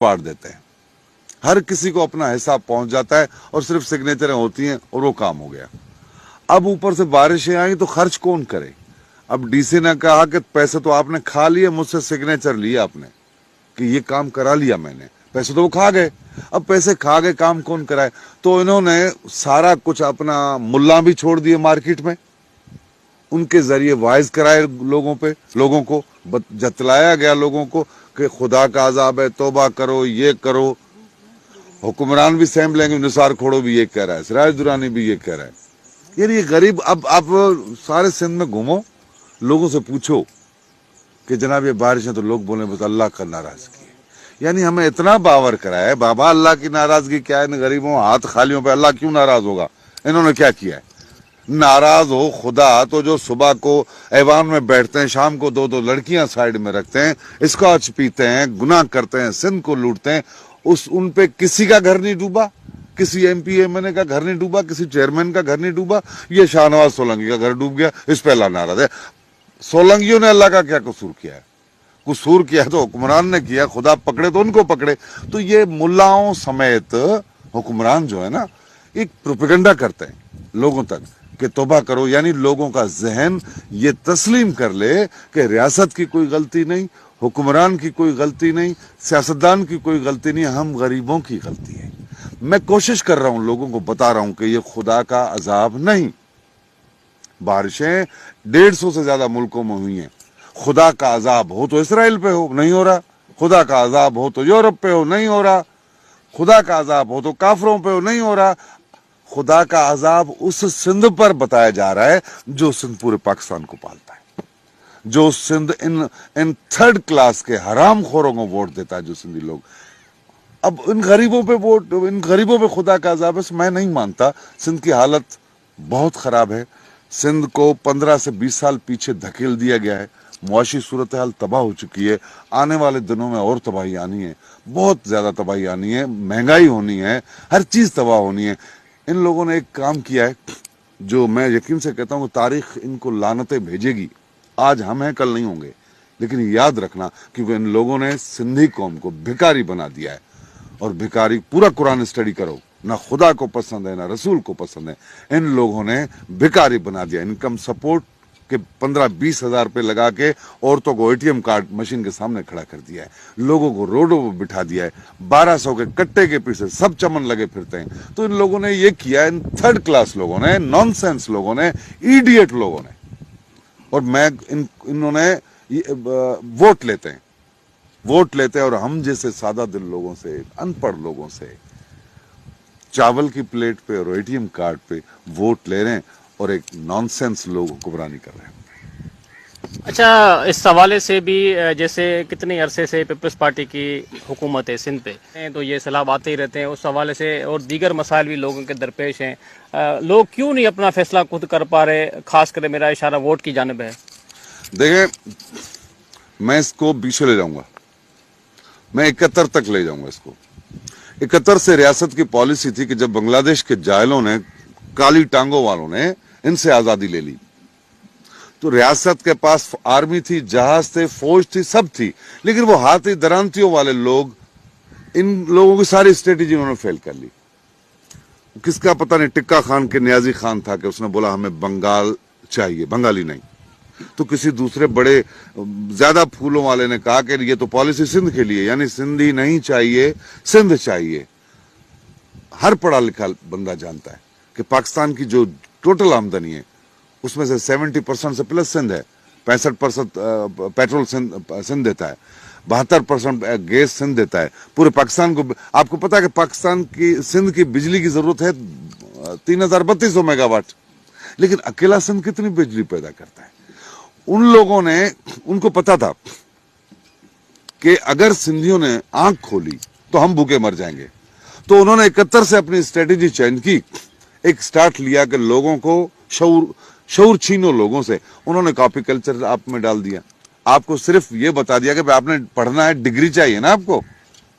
बांट देते हैं, हर किसी को अपना हिसाब पहुंच जाता है और सिर्फ सिग्नेचरें होती हैं और वो काम हो गया। अब ऊपर से बारिशें आई तो खर्च कौन करे? अब डीसी ने कहा कि पैसे तो आपने खा लिए, मुझसे सिग्नेचर लिए आपने कि ये काम करा लिया मैंने, पैसे तो वो खा गए। अब पैसे खा गए, काम कौन कराए? तो इन्होंने सारा कुछ अपना मुल्ला भी छोड़ दिए मार्केट में, उनके जरिए वाइज कराए लोगों को जतलाया गया लोगों को कि खुदा का अजाब है, तौबा करो, ये करो। हुक्मरान भी सहम लेंगे, निसार खोड़ो भी ये कह रहा है, सिराज दुरानी भी ये कह रहा है। यार ये गरीब, अब आप सारे सिंध में घूमो, लोगों से पूछो कि जनाब ये बारिश है, तो लोग बोले बस अल्लाह का नाराजगी है। यानी हमें इतना बावर कराया है, बाबा अल्लाह की नाराजगी क्या है? इन गरीबों हाथ खालियों पे अल्लाह क्यों नाराज होगा? इन्होंने क्या किया है? नाराज हो खुदा तो जो सुबह को ऐवान में बैठते हैं, शाम को दो दो लड़कियां साइड में रखते हैं, स्कॉच पीते हैं, गुनाह करते हैं, सिंध को लूटते हैं, उन पे किसी का घर नहीं डूबा, किसी एमपी एमएलए का घर नहीं डूबा, किसी चेयरमैन का घर नहीं डूबा। ये शाहनवाज सोलंकी का घर डूब गया, इस पे अल्लाह नाराज है। सोलंकियों ने अल्लाह का क्या कसूर किया है? कसूर किया तो हुक्मरान ने किया, खुदा पकड़े तो उनको पकड़े। तो ये मुल्लाओं समेत हुक्मरान जो है ना, एक प्रोपेगेंडा करते हैं लोगों तक कि तौबा करो, यानी लोगों का जहन ये तस्लीम कर ले कि रियासत की कोई गलती नहीं, हुक्मरान की कोई गलती नहीं, सियासतदान की कोई गलती नहीं, हम गरीबों की गलती है। मैं कोशिश कर रहा हूं, लोगों को बता रहा हूं कि ये खुदा का अजाब नहीं। बारिशें 150 से ज्यादा मुल्कों में हुई हैं। खुदा का अजाब हो तो इसराइल पे हो, नहीं हो रहा। खुदा का अजाब हो तो यूरोप पे हो, नहीं हो रहा। खुदा का अजाब हो तो काफरों पे हो, नहीं हो रहा। खुदा का अजाब उस सिंध पर बताया जा रहा है जो सिंध पूरे पाकिस्तान को पालता है, जो सिंध इन थर्ड क्लास के हराम खोरों को वोट देता है, जो सिंधी लोग। अब इन गरीबों पे खुदा का अजाब है। मैं नहीं मानता। सिंध की हालत बहुत खराब है। सिंध को 15 से 20 साल पीछे धकेल दिया गया है। मुआशी सूरत हाल तबाह हो चुकी है। आने वाले दिनों में और तबाही आनी है, बहुत ज्यादा तबाही आनी है, महंगाई होनी है, हर चीज तबाह होनी है। इन लोगों ने एक काम किया है जो मैं यकीन से कहता हूँ तारीख इनको लानतें भेजेगी। आज हम हैं, कल नहीं होंगे, लेकिन याद रखना, क्योंकि इन लोगों ने सिंधी कौम को भिखारी बना दिया है। और भिखारी, पूरा कुरान स्टडी करो, ना खुदा को पसंद है ना रसूल को पसंद है। इन लोगों ने भिखारी बना दिया। इनकम सपोर्ट के 15-20 हजार रुपये लगा के औरतों को एटीएम कार्ड मशीन के सामने खड़ा कर दिया है, लोगों को रोडों पर बिठा दिया है, 1200 के कट्टे के पीछे सब चमन लगे फिरते हैं। तो इन लोगों ने ये किया, इन थर्ड क्लास लोगों ने, नॉनसेंस लोगों ने, इडियट लोगों ने। और इन्होंने वोट लेते हैं और हम जैसे सादा दिल लोगों से, अनपढ़ लोगों से चावल की प्लेट पे और एटीएम कार्ड पे वोट ले रहे हैं और एक नॉनसेंस लोग हुक्मरानी कर रहे हैं। अच्छा, इस हवाले से भी जैसे कितने अरसे से पीपल्स पार्टी की हुकूमत है सिंध पे, तो ये सलाह आते ही रहते हैं। उस हवाले से और दीगर मसाइल भी लोगों के दरपेश हैं। लोग क्यों नहीं अपना फैसला खुद कर पा रहे? खास कर मेरा इशारा वोट की जानिब है। देखें, मैं इसको पीछे ले जाऊंगा, मैं 71 तक ले जाऊंगा इसको। 71 से रियासत की पॉलिसी थी कि जब बांग्लादेश के जायलों ने, काली टांगों वालों ने इनसे आजादी ले ली, तो रियासत के पास आर्मी थी, जहाज थे, फौज थी, सब थी, लेकिन वो हाथी दरांतियों वाले लोग, इन लोगों की सारी स्ट्रेटेजी उन्होंने फेल कर ली। किसका पता नहीं, टिक्का खान के न्याजी खान था कि उसने बोला हमें बंगाल चाहिए, बंगाली नहीं। तो किसी दूसरे बड़े ज्यादा फूलों वाले ने कहा कि ये तो पॉलिसी सिंध के लिए, यानी सिंधी नहीं चाहिए, सिंध चाहिए। हर पढ़ा लिखा बंदा जानता है कि पाकिस्तान की जो टोटल आमदनी है उसमें से 70% से प्लस सिंध है। 65% पेट्रोल सिंध देता है, 72% गैस सिंध देता है पूरे पाकिस्तान को। आपको पता है कि पाकिस्तान की, सिंध की बिजली की जरूरत है 3200 मेगावाट, लेकिन अकेला सिंध कितनी बिजली पैदा करता है? उन लोगों ने, उनको पता था कि अगर सिंधियों ने आंख खोली तो हम भूखे मर जाएंगे। तो उन्होंने 71 से अपनी स्ट्रेटेजी चेंज की, एक स्टार्ट लिया कि लोगों को शऊर छीनो लोगों से। उन्होंने कॉपी कल्चर आप में डाल दिया। आपको सिर्फ ये बता दिया कि आपने पढ़ना है, डिग्री चाहिए ना आपको,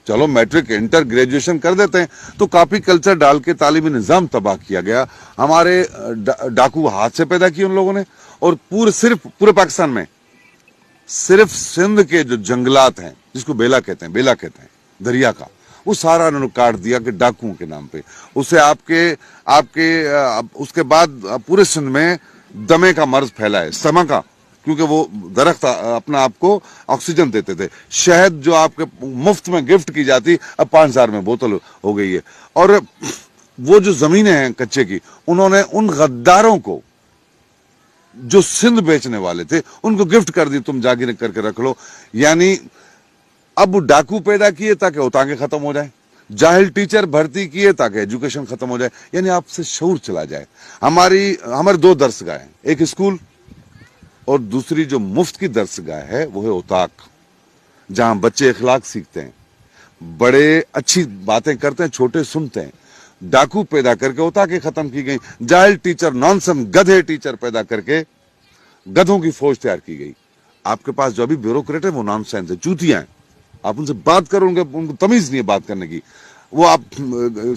चलो मैट्रिक, इंटर, ग्रेजुएशन कर देते हैं। तो कॉपी कल्चर डाल के तालीमी निजाम तबाह किया गया। हमारे डाकू हाथ से पैदा किए उन लोगों ने। और पूरे पाकिस्तान में सिर्फ सिंध के जो जंगलात हैं, जिसको बेला कहते हैं, दरिया का, वो सारा उन्होंने काट दिया कि डाकुओं के नाम पे। उसे उसके बाद पूरे सिंध में दमे का मर्ज फैला है, समा का, क्योंकि वो दरख्त अपना आपको ऑक्सीजन देते थे। शहद जो आपके मुफ्त में गिफ्ट की जाती, अब 5,000 में बोतल हो गई है। और वो जो जमीनें हैं कच्चे की, उन्होंने उन गद्दारों को जो सिंध बेचने वाले थे उनको गिफ्ट कर दी, तुम जागीर करके रख लो। यानी अब डाकू पैदा किए ताकि उतांगे खत्म हो जाए, जाहिल टीचर भर्ती किए ताकि एजुकेशन खत्म हो जाए, यानी आपसे शऊर चला जाए। हमारे 2 दरसगाह हैं, एक स्कूल और दूसरी जो मुफ्त की दरसगाह है वो है उताक, जहां बच्चे इखलाक सीखते हैं, बड़े अच्छी बातें करते हैं, छोटे सुनते हैं। डाकू पैदा करके उताके खत्म की गई, जाहिल टीचर, नॉनसेंस गधे टीचर पैदा करके गधों की फौज तैयार की गई। आपके पास जो अभी ब्यूरोक्रेट है वो नॉनसेंस है, चूतियां हैं। आप उनसे बात करो, उनको तमीज नहीं है बात करने की। वो आप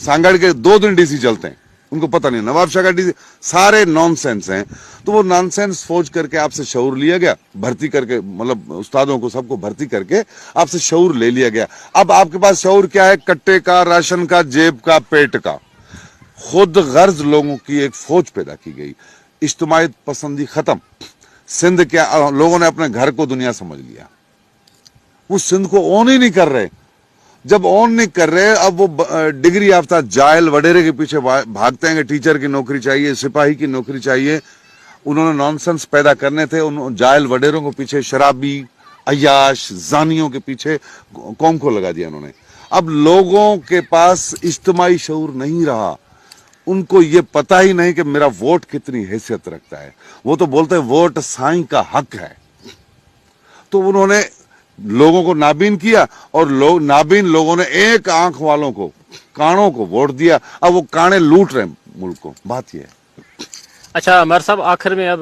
सांगड़ के 2 दिन डीसी चलते हैं, उनको पता नहीं, नवाब शाह का डीसी, सारे नॉनसेंस हैं। तो वो नॉनसेंस फौज करके आपसे शऊर लिया गया, भर्ती करके, मतलब उस्तादों को सबको भर्ती करके आपसे शऊर ले लिया गया। अब आपके पास शऊर क्या है? कट्टे का, राशन का, जेब का, पेट का। खुद गर्ज लोगों की एक फौज पैदा की गई, इज्तिमाई पसंदी खत्म। सिंध क्या, लोगों ने अपने घर को दुनिया समझ लिया, वो सिंध को ऑन ही नहीं कर रहे। जब ऑन नहीं कर रहे, अब वो डिग्री याफ्ता जायल वडेरे के पीछे भागते हैं कि टीचर की नौकरी चाहिए, सिपाही की नौकरी चाहिए। उन्होंने नॉनसेंस पैदा करने थे, उन जायल वडेरों के पीछे, शराबी, अय्याश, जानियों के पीछे कौम को लगा दिया उन्होंने। अब लोगों के पास इज्तिमाई शऊर नहीं रहा, उनको ये पता ही नहीं कि मेरा वोट कितनी हैसियत रखता है। वो तो बोलते हैं वोट साईं का हक है। तो उन्होंने लोगों को नाबीन किया, और नाबीन लोगों ने एक आंख वालों को, कानों को वोट दिया। अब वो काने लूट रहे हैं मुल्क को, बात ये है। अच्छा मेयर साहब, आखिर में अब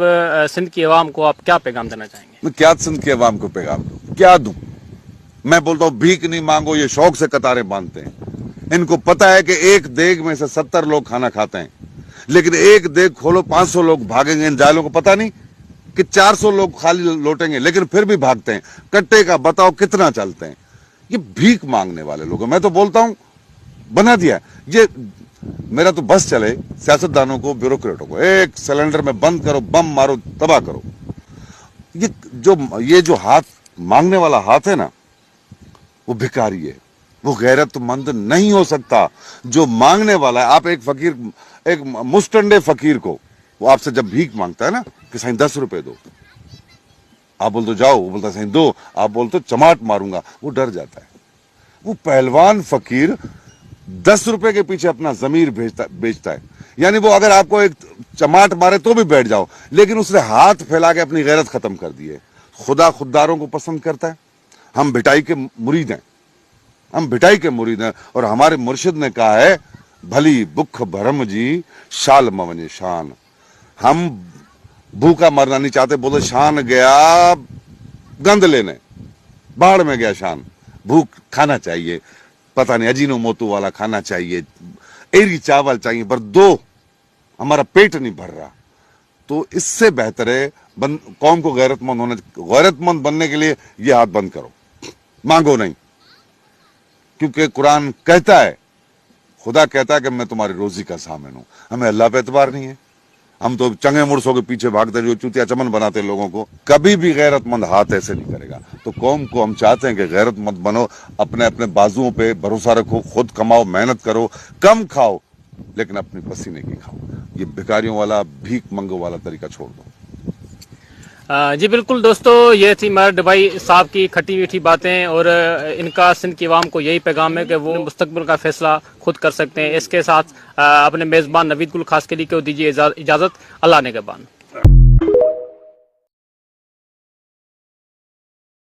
सिंध की आवाम को आप क्या पैगाम देना चाहेंगे? मैं क्या सिंध की आवाम को पैगाम दूं, क्या दूं? मैं बोलता हूं भीख नहीं मांगो, ये शौक से कतारें बांधते हैं। इनको पता है कि एक देग में से 70 लोग खाना खाते हैं, लेकिन एक देग खोलो 500 लोग भागेंगे। इन जायलों को पता नहीं कि 400 लोग खाली लौटेंगे, लेकिन फिर भी भागते हैं। कट्टे का बताओ कितना चलते हैं। ये भीख मांगने वाले लोग हैं। मैं तो बोलता हूं बना दिया ये, मेरा तो बस चले सियासतदानों को, ब्यूरोक्रेटों को, एक सिलेंडर में बंद करो, बम मारो, तबाह करो। ये जो हाथ मांगने वाला हाथ है ना, वो भिखारी है, वो गैरतमंद नहीं हो सकता। जो मांगने वाला है, आप एक मुस्टंडे फकीर को, वो आपसे जब भीख मांगता है ना कि साईं 10 रुपए दो, आप बोल तो जाओ, वो बोलता है साईं दो, आप बोल तो चमाट मारूंगा, वो डर जाता है। वो पहलवान फकीर 10 रुपए के पीछे अपना जमीर बेचता है। यानी वो अगर आपको एक चमाट मारे तो भी बैठ जाओ, लेकिन उसने हाथ फैला के अपनी गैरत खत्म कर दी है। खुदा खुददारों को पसंद करता है। हम भिटाई के मुरीद हैं, हम भिटाई के मुरीद हैं। और हमारे मुर्शिद ने कहा है, भली बुख भरम जी शाल मवने शान। हम भूखा मरना नहीं चाहते। बोले शान गया गंद लेने, बाढ़ में गया शान। भूख खाना चाहिए, पता नहीं अजीनो मोतू वाला खाना चाहिए, एरी चावल चाहिए, पर दो, हमारा पेट नहीं भर रहा। तो इससे बेहतर है कौम को गैरतमंद बनने के लिए ये हाथ बंद करो, मांगो नहीं। क्योंकि कुरान कहता है, खुदा कहता है कि मैं तुम्हारी रोजी का सामिन हूं। हमें अल्लाह पे एतबार नहीं है। हम तो चंगे मुर्सों के पीछे भागते, जो चूतिया चमन बनाते लोगों को। कभी भी गैरतमंद हाथ ऐसे नहीं करेगा। तो कौम को हम चाहते हैं कि गैरतमंद बनो, अपने अपने बाजुओं पे भरोसा रखो, खुद कमाओ, मेहनत करो, कम खाओ, लेकिन अपनी पसीने की खाओ। ये भिखारियों वाला, भीख मंगो वाला तरीका छोड़ दो। जी बिल्कुल दोस्तों, ये थी मेयर डबाई साहब की खट्टी मीठी बातें, और इनका सिंध की आवाम को यही पैगाम है कि वो मुस्तकबिल का फैसला खुद कर सकते हैं। इसके साथ अपने मेज़बान नवीद गुल खास के लिए को दीजिए इजाज़त। अल्लाह ने के बान।